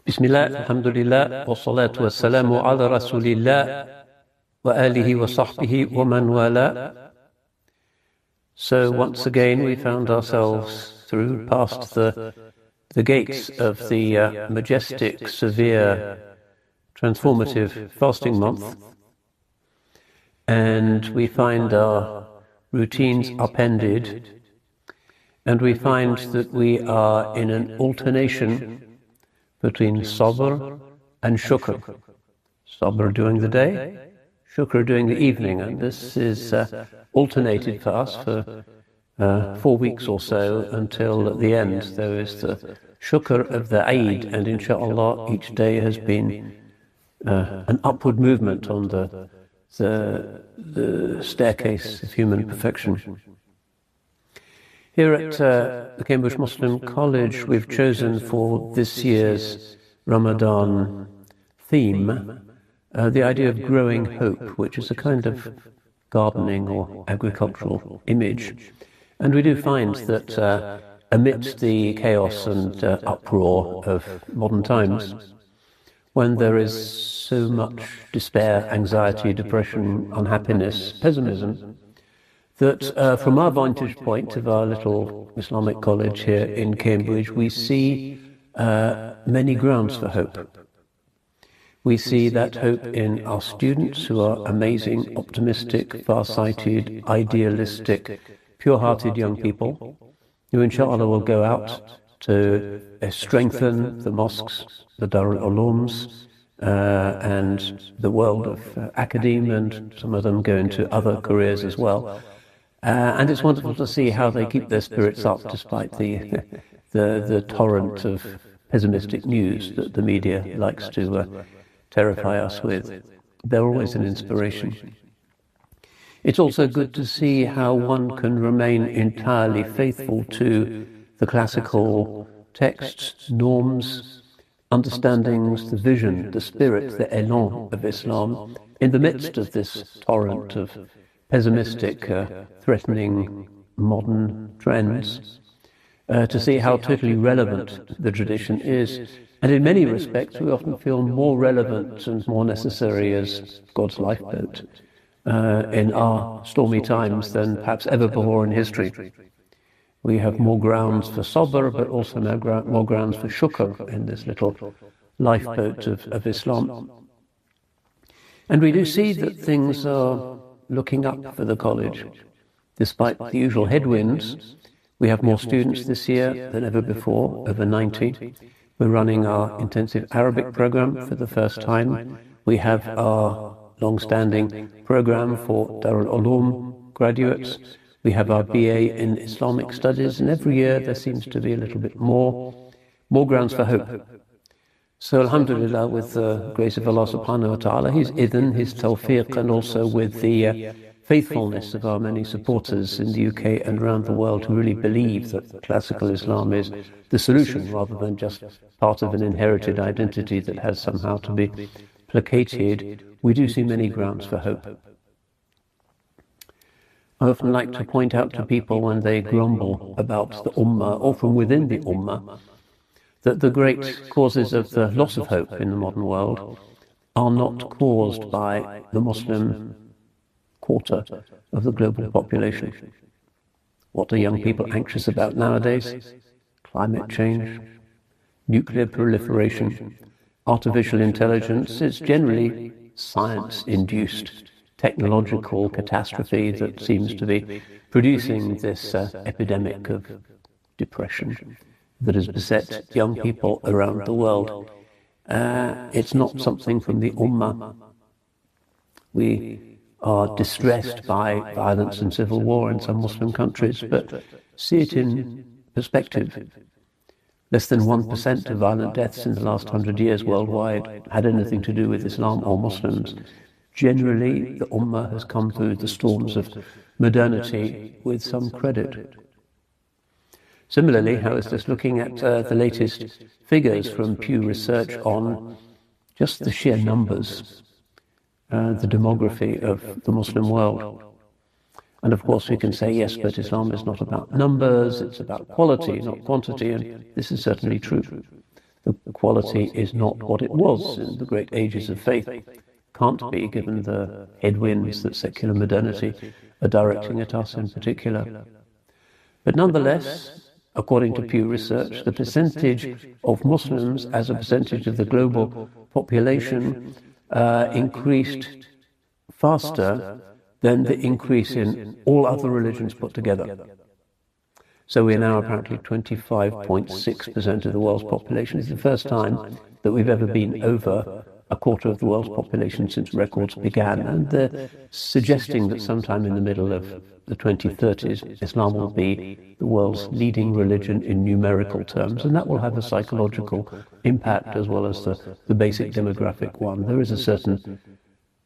Bismillah, alhamdulillah, wa salatu wa salamu ala rasulillah, wa alihi wa sahbihi wa man wala. So once again we found ourselves past the gates of the majestic, severe, transformative fasting month, and we find our routines upended, and we find that we are in an alternation between sabr and shukr. Sabr during the day, shukr during the evening, and this is alternated for us for 4 weeks or so until at the end there is the shukr of the Eid, and inshallah each day has been an upward movement on the staircase of human perfection. Here at the Cambridge Muslim College, we've chosen for this year's Ramadan theme the idea of growing hope, which is a kind of gardening or agricultural image. And we do find that amidst the chaos and uproar of modern times, when there is so much despair, anxiety, depression, unhappiness, pessimism, that from our vantage point of our little Islamic college here in Cambridge, we see many grounds for hope. We see that hope in our students, who are amazing, optimistic, far-sighted, idealistic, pure-hearted young people, who inshallah will go out to strengthen the mosques, the Darul Ulooms, and the world of academia, and some of them go into other careers as well. And it's wonderful to see how they keep their spirits up despite the torrent of pessimistic news that the media likes to terrify us with. They're always an inspiration. It's also good to see how one can remain entirely faithful to the classical texts, norms, understandings, the vision, the spirit, the élan of Islam in the midst of this torrent of pessimistic, threatening modern trends, to see how totally relevant the tradition is. And in many respects, we often feel more relevant and more necessary as God's lifeboat in our stormy times than perhaps ever before in history. We have more grounds for sabr, but also more grounds for shukr in this little lifeboat of Islam. And we do see that things are looking up for the college. Despite the usual headwinds, we have more students this year than ever before, over 90. We're running our intensive Arabic program for the first time. We have our long-standing program for Darul Uloom graduates. We have our BA in Islamic studies, and every year there seems to be a little bit more grounds for hope. So alhamdulillah, with the grace of Allah subhanahu wa ta'ala, His idhn, His tawfiq, and also with the faithfulness of our many supporters in the UK and around the world who really believe that classical Islam is the solution rather than just part of an inherited identity that has somehow to be placated, we do see many grounds for hope. I often like to point out to people when they grumble about the Ummah, or from within the Ummah, that the great causes of the loss of hope in the modern world are not caused by the Muslim quarter of the global population. What are young people anxious about nowadays? Climate change, nuclear proliferation, artificial intelligence. It's generally science-induced technological catastrophe that seems to be producing this epidemic of depression that has beset young people around the world. It's not something from the Ummah. We are distressed by violence and civil war in some Muslim countries, but see it in perspective. Less than 1% of violent deaths in the last 100 years worldwide had anything to do with Islam or Muslims. Generally, the Ummah has come through the storms of modernity with some credit. Similarly, I was just looking at the latest figures from Pew Research on just the sheer numbers, the demography of the Muslim world. And of course we can say, yes, but Islam is not about numbers, it's about quality, not quantity, and this is certainly true. The equality is not what it was in the great ages of faith. Can't be, given the headwinds that secular modernity are directing at us in particular. But nonetheless, according to Pew Research, the percentage of Muslims as a percentage of the global population increased faster than the increase in all other religions put together. So we're now apparently 25.6% of the world's population. It's the first time that we've ever been over a quarter of the world's population since records began. And they're suggesting that sometime in the middle of the 2030s, Islam will be the world's leading religion in numerical terms. And that will have a psychological impact as well as the basic demographic one. There is a certain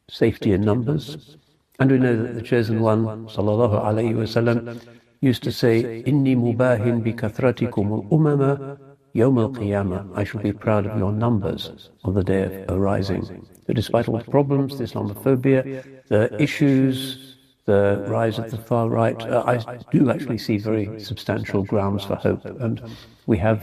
safety in numbers. And we know that the Chosen One, sallallahu alayhi wasallam, used to say, "Inni mubahin bi kathratikum al-umama yawm al-qiyamah." I shall be proud of your numbers on the day of arising. So despite all the problems, the Islamophobia, the issues, the rise of the far right, I do actually see very substantial grounds for hope. And we have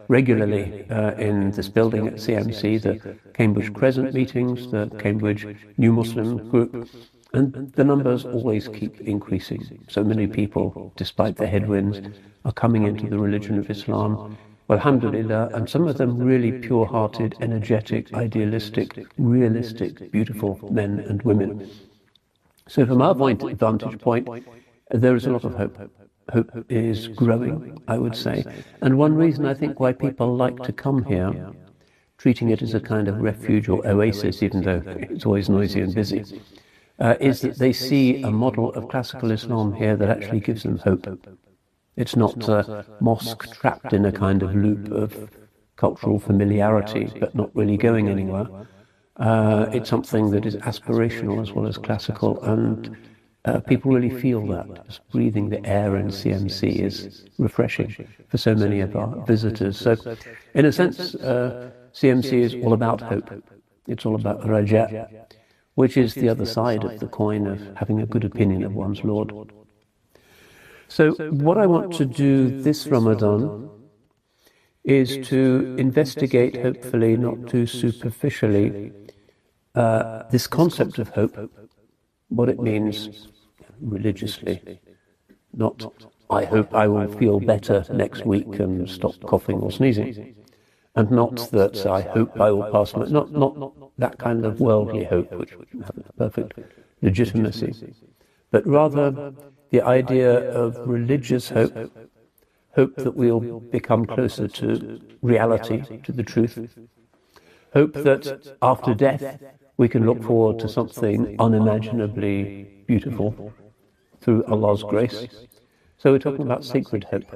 regularly in this building at CMC the Cambridge Crescent meetings, the Cambridge New Muslim Group, and the numbers always keep increasing. So many people, despite the headwinds, are coming into the religion of Islam. Well, alhamdulillah, and some of them really pure-hearted, energetic, idealistic, realistic, beautiful men and women. So from our vantage point, there is a lot of hope. Hope is growing, I would say. And one reason I think why people like to come here, treating it as a kind of refuge or oasis, even though it's always noisy and busy, is that they see a model of classical Islam here that actually gives them hope. It's not a mosque trapped in a kind of loop of cultural familiarity, but not really going anywhere. It's something that is aspirational as well as classical, and people really feel that. Just breathing the air in CMC is refreshing for so many of our visitors. So, in a sense, CMC is all about hope. It's all about raja, which is the other side of the coin of having a good opinion of one's Lord. So what I want to do this Ramadan is to investigate, hopefully not too superficially, this concept of hope, what it means religiously. Not, I hope I will feel better next week and stop coughing or sneezing. And not that I hope I will pass, not that kind of worldly hope, which has perfect legitimacy, but rather the idea of religious hope, hope that we'll become closer to reality, to the truth, hope that after death we can look forward to something unimaginably beautiful through Allah's grace. So we're talking about sacred hope.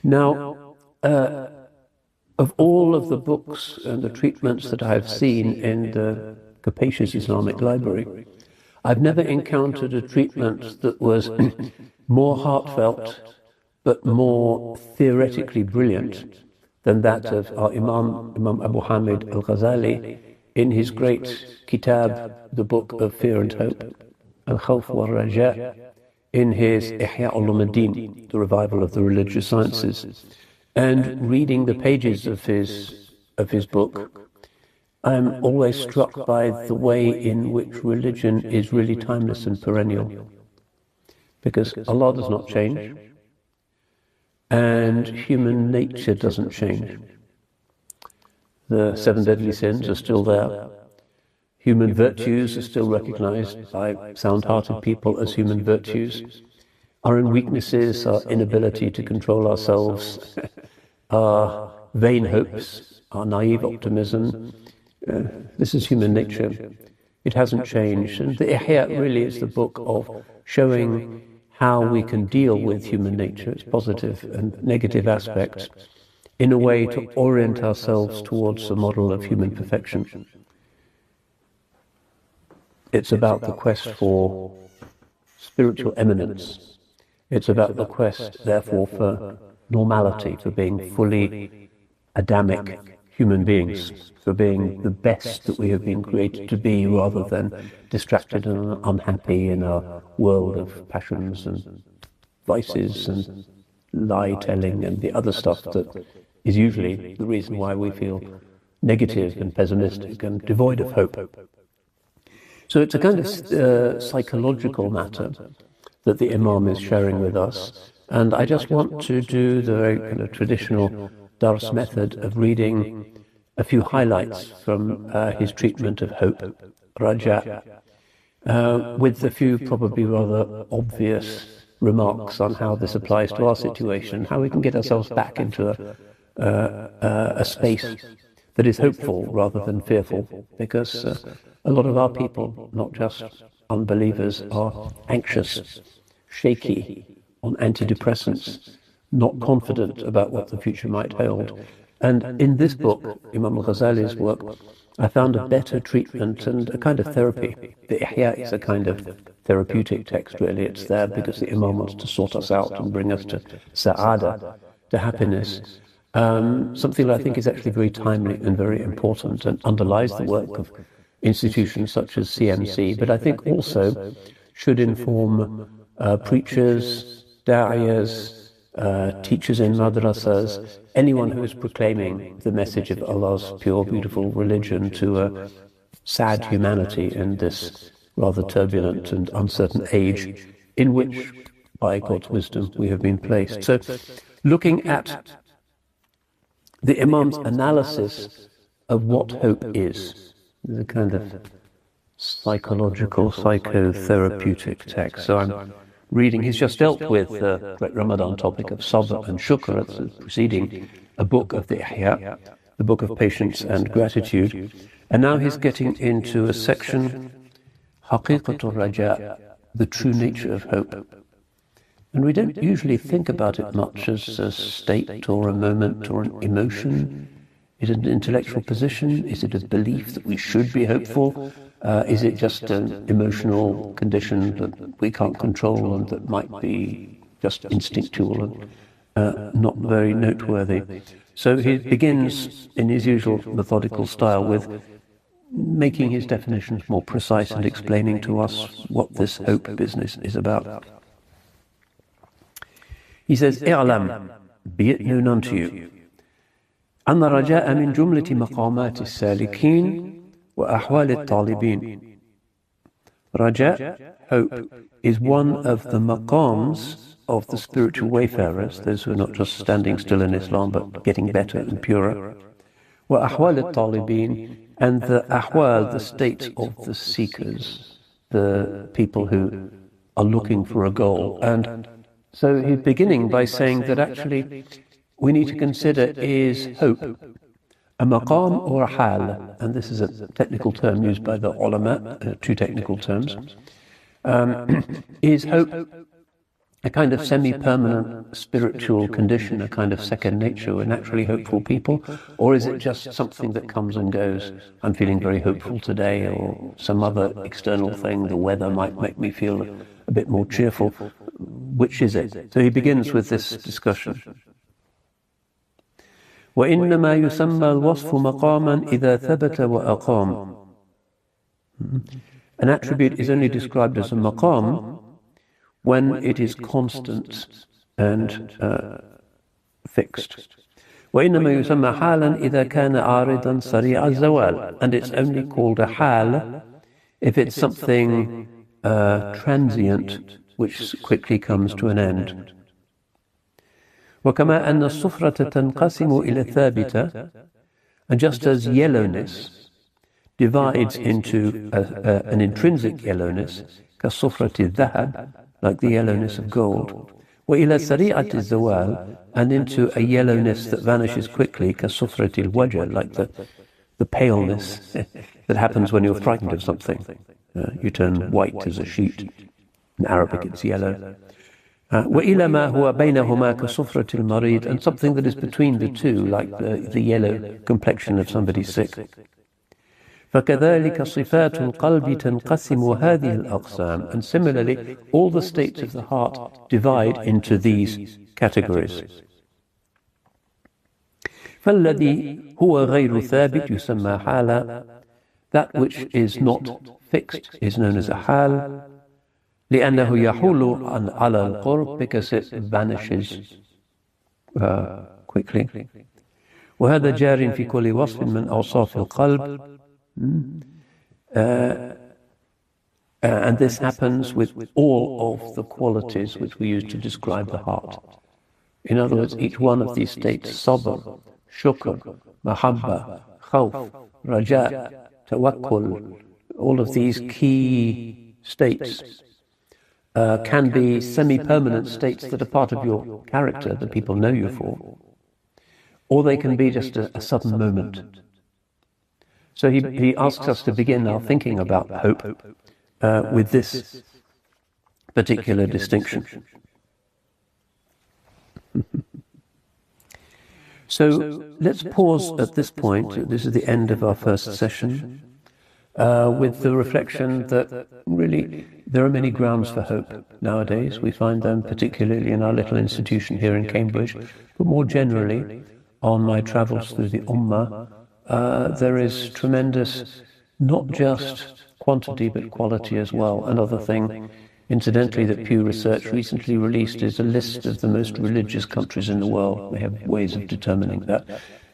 Now, of all of the books and the treatments that I've seen in the capacious Islamic library, I've never encountered a treatment that was more heartfelt but more theoretically brilliant than that of our Imam Abu Hamid al-Ghazali in his great kitab, the Book of Fear and Hope, Al-Khawf wal-Raja, in his Ihya Ulumuddin, the Revival of the Religious Sciences. And reading the pages of his book, I'm always struck by the way in which religion is really timeless and perennial. Because Allah does not change, and human nature doesn't change. The 7 deadly sins are still there. Human virtues are still recognized by sound-hearted people as human virtues. Our own weaknesses, our inability to control ourselves, our vain hopes, our naive optimism, this is human nature. It hasn't changed. And the Ihya really is the book of showing how we can deal with human nature, its positive and negative aspects, in a way to orient ourselves towards a model of human perfection. It's about the quest for spiritual eminence. It's about the quest, therefore, for normality, for being fully Adamic human beings, for being the best that we have been created to be, rather than distracted and unhappy in our world of passions and vices and lie-telling and the other stuff that is usually the reason why we feel negative and pessimistic and devoid of hope. So it's a kind of psychological matter that the Imam is sharing with us. And I just want to do the very kind of traditional Dars method of reading a few highlights from his treatment of hope, Raja, with a few probably rather obvious remarks on how this applies to our situation, how we can get ourselves back into a space that is hopeful rather than fearful, because a lot of our people, not just unbelievers, are anxious, shaky, on antidepressants, not confident about what the future might hold. And in this book, Imam al-Ghazali's work, I found a better treatment and a kind of therapy. The Ihya is a kind of therapeutic text, really. It's there because the Imam wants to sort us out and bring us to sa'ada, to happiness. Something that I think is actually very timely and very important and underlies the work of institutions such as CMC, but I think also should inform preachers, da'iyas, teachers in madrasas, anyone who is proclaiming the message of Allah's pure, beautiful religion to a sad humanity in this rather turbulent and uncertain age in which, by God's wisdom, we have been placed. So, looking at the Imam's analysis of what hope is a kind of psychological, psychotherapeutic text. So I'm reading, he's just dealt with the great Ramadan topic of sabr and shukr, it's preceding a book of the Ihya, the book of patience and gratitude. And now he's getting into a section, Haqiqatul Raja, the true nature of hope. And we don't usually think about it much as a state or a moment or an emotion. Is it an intellectual position? Is it a belief that we should be hopeful? Is it just an emotional condition that we can't control and that might be just instinctual and not very noteworthy? So he begins in his usual methodical style with making his definitions more precise and explaining to us what this hope business is about. He says, "I'lam, be it known unto you, أن الرجاء من جملة مقامات السالكين وأحوال الطالبين." Raja, hope, is one of the maqams of the spiritual wayfarers, those who are not just standing still in Islam but getting better and purer. وأحوال الطالبين, and the ahwal, the state of the seekers, the people who are looking for a goal. And so he's beginning by saying that actually we need to consider, is hope a maqam or a hal? And this is a technical term used by the ulama, two technical terms. Is hope a kind of semi-permanent spiritual condition, a kind of second nature? We're naturally hopeful people, or is it just something that comes and goes? I'm feeling very hopeful today, or some other external thing, the weather might make me feel a bit more cheerful. Which is it? So he begins with this discussion. وإنما يسمى الوصف مقاما إذا ثبت وأقام. An attribute is only described as a maqam when it is constant and fixed. وإنما يسمى حالا إذا كان عارضا سريع الزوال. And it's only called a hal if it's something transient which quickly comes to an end. وكما أن الصفرة تنقسم إلى ثابتة, and just as yellowness divides into an intrinsic yellowness, كصفرة الذهب, like the yellowness of gold, وإلى سريعة الزوال, and into a yellowness that vanishes quickly, كصفرة الوجه, like the paleness that happens when you're frightened of something. You turn white as a sheet. In Arabic it's yellow. وإلى ما هو بينهما كصفرة المريض, and something that is between the two, like the yellow complexion of somebody sick. فكذلك صفات القلب تنقسم هذه الأقسام, and similarly all the states of the heart divide into these categories. فالذي هو غير ثابت يسمى حالا, that which is not fixed is known as a hal. لأنه يحول على القرب, because it vanishes quickly. وهذا جار في كل وصف من أوصاف القلب. And this happens with all of the qualities which we use to describe the heart. In other words, each one of these states, sabr, shukr, mahabba, khawf, raja, tawakkul, all of these key states can be semi-permanent states that are part of your character that people know you for, or they can be just a sudden moment. So he asks us to begin our thinking about hope with this particular distinction. So let's pause at this point. This is the end of our first session, with the reflection that really there are many grounds for hope nowadays. We find them particularly in our little institution here in Cambridge, but more generally on my travels through the Ummah, there is tremendous, not just quantity but quality as well. Another thing, incidentally, that Pew Research recently released is a list of the most religious countries in the world. They have ways of determining that.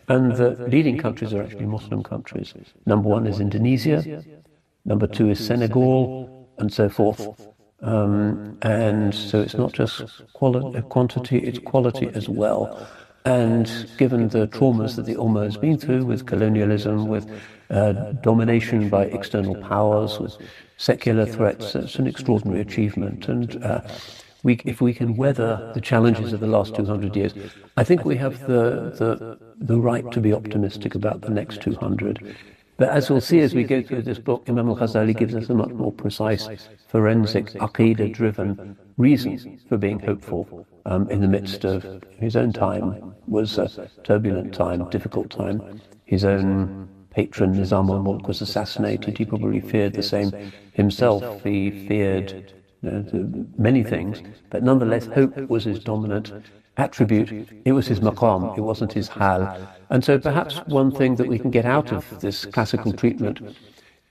And the leading countries are actually Muslim countries. Number 1 is Indonesia, number 2 is Senegal, and so forth. And so it's not just quantity, it's quality as well. And given the traumas that the Ummah has been through with colonialism, with domination by external powers, with secular threats, it's an extraordinary achievement. And if we can weather the challenges of the last 200 years, I think we have the right to be optimistic about the next 200. But as we'll see as we go through this book, Imam al-Ghazali gives us a much more precise, forensic, aqidah-driven reason for being hopeful in the midst of his own time. Was a turbulent time, difficult time. His own patron, Nizam al-Mulk, was assassinated. He probably feared the same himself. He feared many things, but nonetheless hope was his dominant attribute. It was his maqam, it wasn't his hal. And so perhaps one thing that we can get out of this classical treatment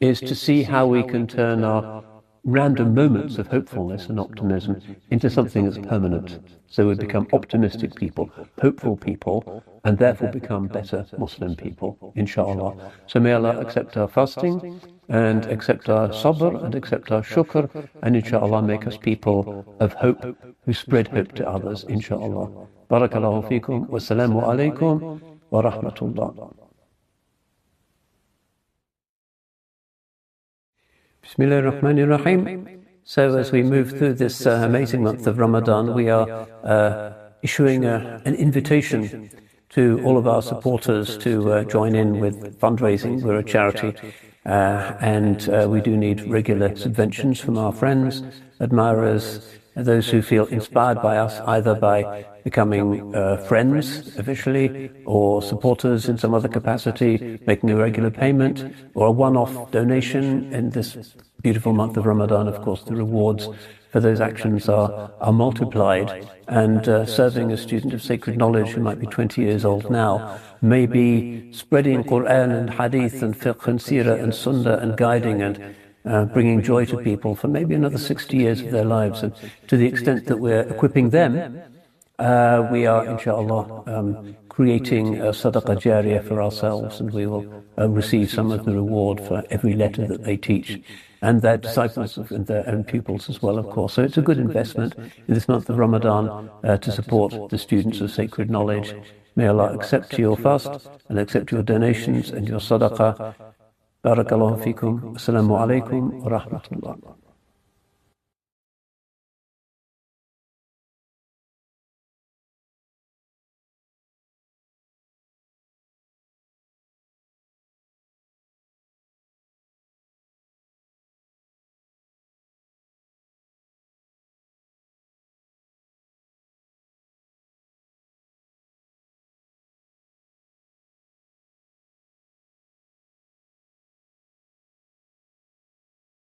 is to see how we can turn our random moments of hopefulness and optimism into something that's permanent. So we become optimistic people, hopeful people, and therefore become better Muslim people, inshallah. So may Allah accept our fasting, and accept our sabr, and accept our shukr, and inshallah make us people of hope, who spread hope to others, inshallah. Barakallahu feekum, wassalamu alaikum, wa rahmatullah. Bismillah ar-Rahman ar-Rahim. So as we move through this amazing month of Ramadan, we are issuing an invitation to all of our supporters to join in with fundraising. We're a charity, and we do need regular subventions from our friends, admirers, those who feel inspired by us, either by becoming friends officially, or supporters in some other capacity, making a regular payment, or a one-off donation in this beautiful month of Ramadan. Of course, the rewards for those actions are multiplied, and serving a student of sacred knowledge who might be 20 years old now, maybe spreading Quran and Hadith and Fiqh and Seerah and Sunnah and guiding and bringing joy to people for maybe another 60 years of their lives. And to the extent that we're equipping them, we are, inshallah, creating a sadaqah jariyah for ourselves, and we will receive some of the reward for every letter that they teach, and their disciples and their own pupils as well, of course. So it's a good investment in this month of Ramadan to support the students of sacred knowledge. May Allah accept your fast and accept your donations and your sadaqah. Barakallahu feekum. Assalamu alaikum wa rahmatullah.